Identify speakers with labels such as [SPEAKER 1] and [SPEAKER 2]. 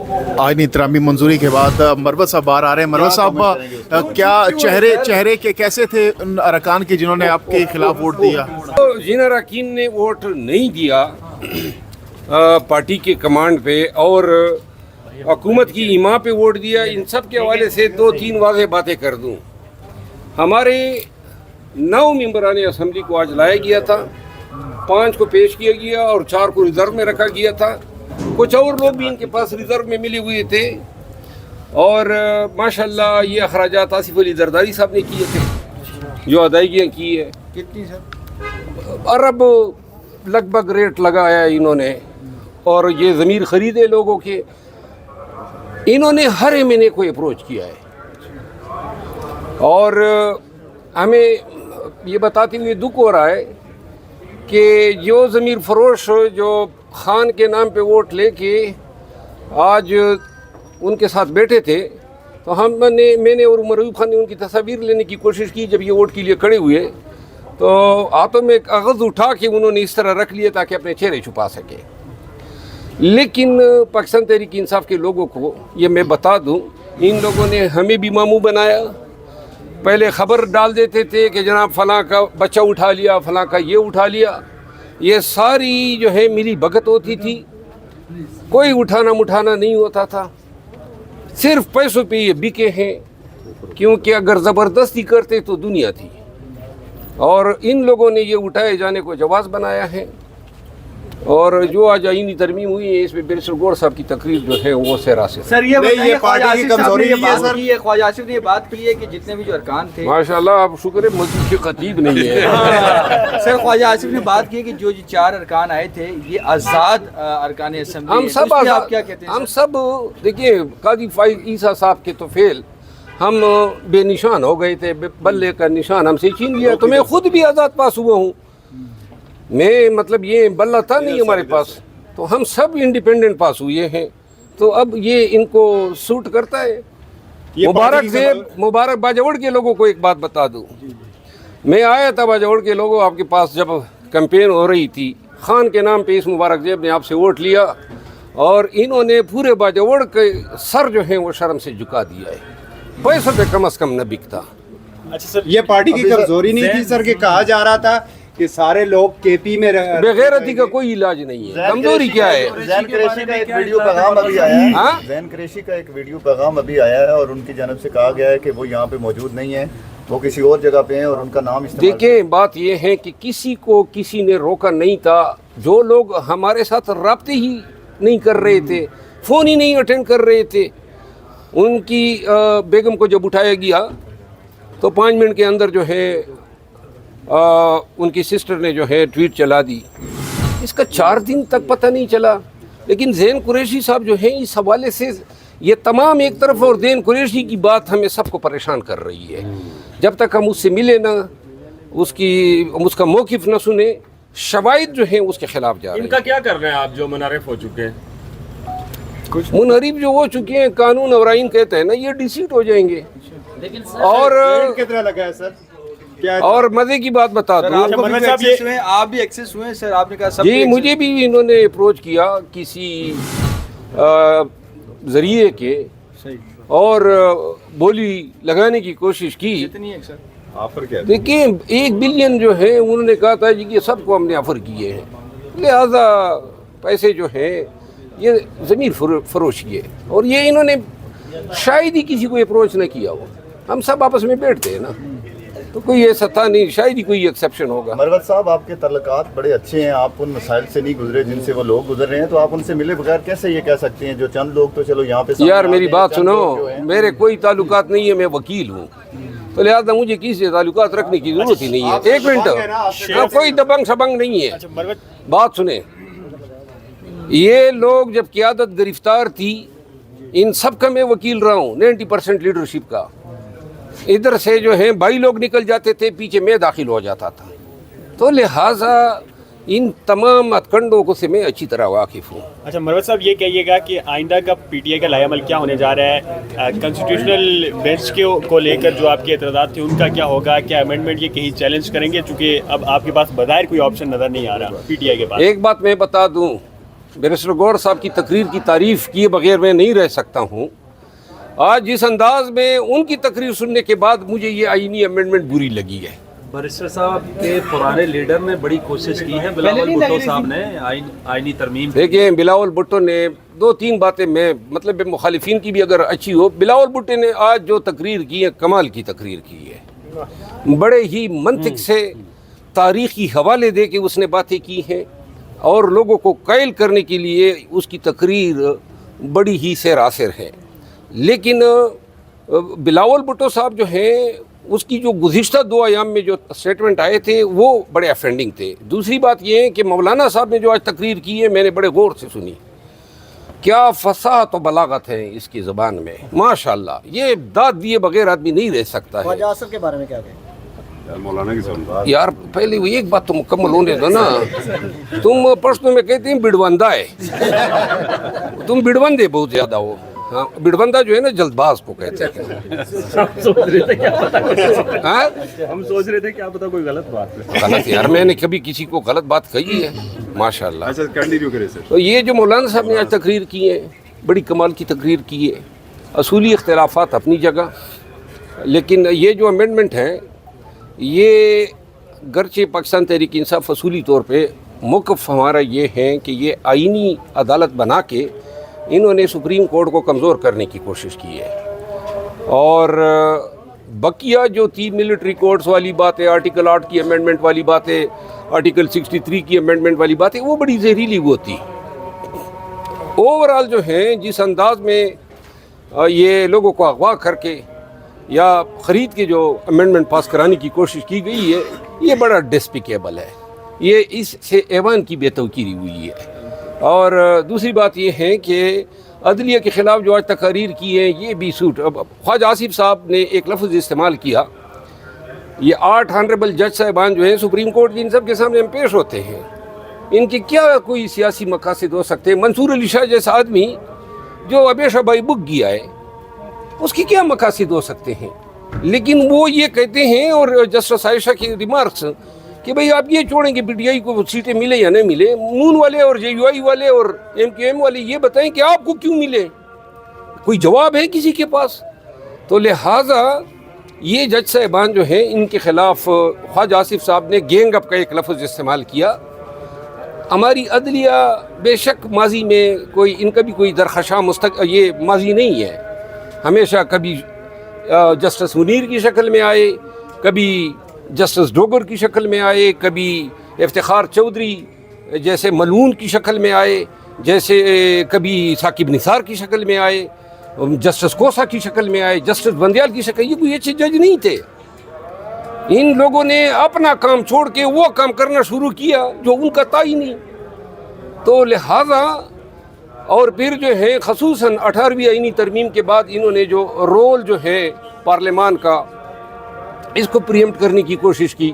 [SPEAKER 1] आईनी तरामी मंजूरी के बाद मरवत साहब बाहर आ रहे हैं। मरवत साहब, क्या चेहरे के कैसे थे उन अरकान के जिन्होंने आपके खिलाफ वोट दिया?
[SPEAKER 2] तो जिन अरकान ने वोट नहीं दिया पार्टी के कमांड पे और हुकूमत की इमाम पे वोट दिया, इन सब के हवाले से 2-3 वाज़ेह बातें कर दूं। हमारे 9 मेंबरान असम्बली को आज लाया गया था, 5 को पेश किया गया और 4 को रिज़र्व में रखा गया था। कुछ और लोग भी इनके पास रिज़र्व में मिले हुए थे और माशाल्लाह ये अखराजात आसिफ अली जरदारी साहब ने किए थे, जो अदायगियाँ की है।
[SPEAKER 3] कितनी सर?
[SPEAKER 2] अरब लगभग रेट लगाया इन्होंने और ये ज़मीर ख़रीदे लोगों के। इन्होंने हर महीने को अप्रोच किया है और हमें ये बताते हुए दुख हो रहा है कि जो ज़मीर फरोश जो खान के नाम पे वोट लेके आज उनके साथ बैठे थे, तो मैंने और उमर अयूब खान ने उनकी तस्वीर लेने की कोशिश की। जब ये वोट के लिए खड़े हुए तो हाथों में कागज़ उठा के उन्होंने इस तरह रख लिए ताकि अपने चेहरे छुपा सके। लेकिन पाकिस्तान तहरीक इंसाफ के लोगों को ये मैं बता दूं, इन लोगों ने हमें भी मामू बनाया। पहले ख़बर डाल देते थे कि जनाब फ़लाँ का बच्चा उठा लिया, फ़लाँ का ये उठा लिया। ये सारी जो है मिली भगत होती थी, कोई उठाना मुठाना नहीं होता था। सिर्फ पैसों पे ये बिके हैं, क्योंकि अगर ज़बरदस्ती करते तो दुनिया थी। और इन लोगों ने ये उठाए जाने को जवाज़ बनाया है। और जो आज आईनी तरमीम हुई है, इसमें बैरिस्टर गौर साहब की तकरीर जो है वो सहरा से।
[SPEAKER 3] सर ये
[SPEAKER 4] पार्टी की कमजोरी है सर।
[SPEAKER 3] ये ख्वाजा आसिफ ने ये बात की है कि जितने भी जो अरकान थे,
[SPEAKER 2] माशाल्लाह आप शुक्र है मस्जिद के खतीब नहीं है।
[SPEAKER 3] सर ख्वाजा आसिफ ने बात की है कि जो 4 अरकान आए थे ये आज़ाद अरकान असम्बली,
[SPEAKER 2] हम सब
[SPEAKER 3] आप क्या कहते हैं?
[SPEAKER 2] हम सब देखिए, काजी फाइज ईसा साहब के तो फेल, हम बेनिशान हो गए थे, बल्ले का निशान हमसे छीन लिया। तो मैं खुद भी आज़ाद पास हुआ हूँ, मैं मतलब ये बल्ला था नहीं हमारे पास, तो हम सब इंडिपेंडेंट पास हुए हैं। तो अब ये इनको सूट करता है। मुबारक बाजवड़ के लोगों को एक बात बता दूं, मैं आया था बाजवड़ के लोगों आपके पास जब कैंपेन हो रही थी, खान के नाम पे इस मुबारक जेब ने आपसे वोट लिया और इन्होंने पूरे बाजवड़ के सर जो है वो शर्म से झुका दिया है। पैसों पे कम से कम न बिकता।
[SPEAKER 4] अच्छा सर, ये पार्टी की कमजोरी नहीं थी सर, कि कहा जा रहा था कि सारे लोग केपी में
[SPEAKER 2] बेगैरती का कोई इलाज नहीं है। कमजोरी क्या है?
[SPEAKER 5] जैन कुरैशी का एक वीडियो पैगाम अभी आया है। जैन कुरैशी का एक वीडियो पैगाम अभी आया है और उनकी जानब से कहा गया है कि वो यहाँ पे मौजूद नहीं है, वो किसी और जगह पे हैं और उनका नाम इस्तेमाल।
[SPEAKER 2] देखें, बात ये है कि किसी को किसी ने रोका नहीं था। जो लोग हमारे साथ राब्ते ही नहीं कर रहे थे, फ़ोन ही नहीं अटेंड कर रहे थे, उनकी बेगम को जब उठाया गया तो 5 मिनट के अंदर जो है उनकी सिस्टर ने जो है ट्वीट चला दी। इसका 4 दिन तक पता नहीं चला। लेकिन जैन कुरैशी साहब जो है इस हवाले से ये तमाम एक तरफ, और जैन कुरैशी की बात हमें सबको परेशान कर रही है। जब तक हम उससे मिले ना, उसका मौक़िफ़ न सुने, शवाहिद जो है उसके खिलाफ जा रहे हैं।
[SPEAKER 6] इनका क्या कर रहे हैं आप जो मुनहरिफ हो चुके हैं?
[SPEAKER 2] कुछ मुनहरिफ जो हो चुके हैं, कानून और आइन कहते हैं ना, ये डिसीट हो जाएंगे। और
[SPEAKER 4] कितना लगा है सर?
[SPEAKER 2] और मजे की बात बता दूं,
[SPEAKER 3] आप भी एक्सेस हुए सर, आपने कहा सब
[SPEAKER 2] जी, मुझे भी इन्होंने अप्रोच किया किसी जरिए के और बोली लगाने की कोशिश की।
[SPEAKER 3] कितनी है सर
[SPEAKER 4] ऑफर? क्या
[SPEAKER 2] देखिए, 1 बिलियन जो है उन्होंने कहा था जी कि सबको हमने ऑफर किए हैं, लिहाजा पैसे जो है ये ज़मीर फरोशी है। और ये इन्होंने शायद ही किसी को अप्रोच न किया हो। हम सब आपस में बैठते हैं ना, तो कोई ऐसा था नहीं, शायद ही कोई एक्सेप्शन होगा।
[SPEAKER 5] मरवत साहब, आपके तल्लुकात बड़े अच्छे हैं, आप उन मसाइल से नहीं गुजरे जिनसे वो लोग गुजर रहे हैं, तो आप उनसे मिले बगैर कैसे ये कह सकते हैं? जो चंद लोग तो चलो यहाँ पे
[SPEAKER 2] यार मेरी बात सुनो, मेरे कोई ताल्लुकात नहीं है, मैं वकील हूँ, तो लिहाजा मुझे किसी से ताल्लुकात रखने की जरूरत ही नहीं है। 1 मिनट, कोई दबंग शबंग नहीं है। बात सुने, ये लोग जब क़यादत गिरफ्तार थी, इन सब का मैं वकील रहा हूँ, 90% लीडरशिप का। इधर से जो है भाई लोग निकल जाते थे, पीछे मैं दाखिल हो जाता था। तो लिहाजा इन तमाम हथकंडों को से मैं अच्छी तरह वाकिफ़ हूँ।
[SPEAKER 6] अच्छा मरवत साहब, ये कहिएगा कि आइंदा का पीटीआई का लायामल क्या होने जा रहा है? कॉन्स्टिट्यूशनल बेंच को लेकर जो आपके एतराज़ात थे उनका क्या होगा? क्या अमेंडमेंट ये कहीं चैलेंज करेंगे? चूँकि अब आपके पास बज़ाहिर कोई ऑप्शन नज़र नहीं आ रहा पीटीआई के पास।
[SPEAKER 2] एक बात मैं बता दूँ بیرسٹر گوہر صاحب کی تقریر کی تعریف کیے بغیر میں نہیں رہ سکتا ہوں. آج جس انداز میں ان کی تقریر سننے کے بعد مجھے یہ آئینی امینڈمنٹ بری لگی ہے.
[SPEAKER 7] بیرسٹر صاحب کے پرانے لیڈر نے بڑی کوشش کی ہے, بلاول بھٹو صاحب نے آئینی ترمیم.
[SPEAKER 2] دیکھیں بلاول بھٹو نے 2-3 باتیں میں مطلب مخالفین کی بھی اگر اچھی ہو, بلاول بھٹو نے آج جو تقریر کی ہے کمال کی تقریر کی ہے. بڑے ہی منطق سے تاریخی حوالے دے کے اس نے باتیں کی ہیں اور لوگوں کو قائل کرنے کے لیے اس کی تقریر بڑی ہی سیرآثر ہے. لیکن بلاول بھٹو صاحب جو ہیں اس کی جو گزشتہ 2 ایام میں جو سٹیٹمنٹ آئے تھے وہ بڑے افینڈنگ تھے. دوسری بات یہ ہے کہ مولانا صاحب نے جو آج تقریر کی ہے میں نے بڑے غور سے سنی. کیا فصاحت و بلاغت ہے اس کی زبان میں, ماشاءاللہ. یہ داد دیے بغیر آدمی نہیں رہ سکتا ہے.
[SPEAKER 8] خواجہ آصف کے بارے میں کیا کہیں؟
[SPEAKER 2] یار پہلے وہ ایک بات تو مکمل ہونے دو نا. تم پرسنوں میں کہتے ہیں بڑوندہ ہے, تم بڑوندے بہت زیادہ ہو. ہاں بڑوندہ جو ہے نا جلد باز کو کہتے ہیں.
[SPEAKER 7] ہم سوچ رہے تھے کیا پتا کوئی غلط بات ہے.
[SPEAKER 2] غلط یار, میں نے کبھی کسی کو غلط بات کہی ہے ماشاءاللہ.
[SPEAKER 4] اچھا کنٹینیو کریں سر.
[SPEAKER 2] تو یہ جو مولانا صاحب نے آج تقریر کی ہے بڑی کمال کی تقریر کی ہے. اصولی اختلافات اپنی جگہ, لیکن یہ جو امینڈمنٹ ہیں یہ گرچہ پاکستان تحریک انصاف اصولی طور پہ موقف ہمارا یہ ہے کہ یہ آئینی عدالت بنا کے انہوں نے سپریم کورٹ کو کمزور کرنے کی کوشش کی ہے. اور بقیہ جو تھی ملٹری کورٹس والی باتیں, آرٹیکل 8 کی امینڈمنٹ والی باتیں, آرٹیکل 63 کی امینڈمنٹ والی باتیں, وہ بڑی زہریلی ہوتی. اوورال جو ہیں جس انداز میں یہ لوگوں کو اغوا کر کے یا خرید کے جو امینڈمنٹ پاس کرانے کی کوشش کی گئی ہے یہ بڑا ڈسپیکیبل ہے. یہ اس سے ایوان کی بے توقیری ہوئی ہے. اور دوسری بات یہ ہے کہ عدلیہ کے خلاف جو آج تقاریر کی ہے یہ بھی سوٹ. خواجہ آصف صاحب نے ایک لفظ استعمال کیا, یہ 8 آنریبل جج صاحبان جو ہیں سپریم کورٹ کی, ان سب کے سامنے ہم پیش ہوتے ہیں. ان کے کیا کوئی سیاسی مقاصد ہو سکتے ہیں؟ منصور علی شاہ جیسا آدمی جو ہمیشہ بائی بک گیا ہے اس کی کیا مقاصد ہو سکتے ہیں؟ لیکن وہ یہ کہتے ہیں, اور جسٹس عائشہ کی ریمارکس کہ بھئی آپ یہ چھوڑیں کہ پی ٹی آئی کو سیٹیں ملے یا نہیں ملے, نون والے اور جے یو آئی والے اور ایم کیو ایم والے یہ بتائیں کہ آپ کو کیوں ملے. کوئی جواب ہے کسی کے پاس؟ تو لہٰذا یہ جج صاحبان جو ہیں ان کے خلاف خواجہ آصف صاحب نے گینگ اپ کا ایک لفظ استعمال کیا. ہماری عدلیہ بے شک ماضی میں کوئی ان کا بھی کوئی درخشاں یہ ماضی نہیں ہے. ہمیشہ کبھی جسٹس منیر کی شکل میں آئے, کبھی جسٹس ڈوگر کی شکل میں آئے, کبھی افتخار چودھری جیسے ملعون کی شکل میں آئے, جیسے کبھی ثاقب نثار کی شکل میں آئے, جسٹس کوسا کی شکل میں آئے, جسٹس بندیال کی شکل. یہ کوئی اچھے جج نہیں تھے. ان لوگوں نے اپنا کام چھوڑ کے وہ کام کرنا شروع کیا جو ان کا تھا ہی نہیں. تو لہٰذا اور پھر جو ہے خصوصاً 18ویں آئینی ترمیم کے بعد انہوں نے جو رول جو ہے پارلیمان کا اس کو پریمپٹ کرنے کی کوشش کی.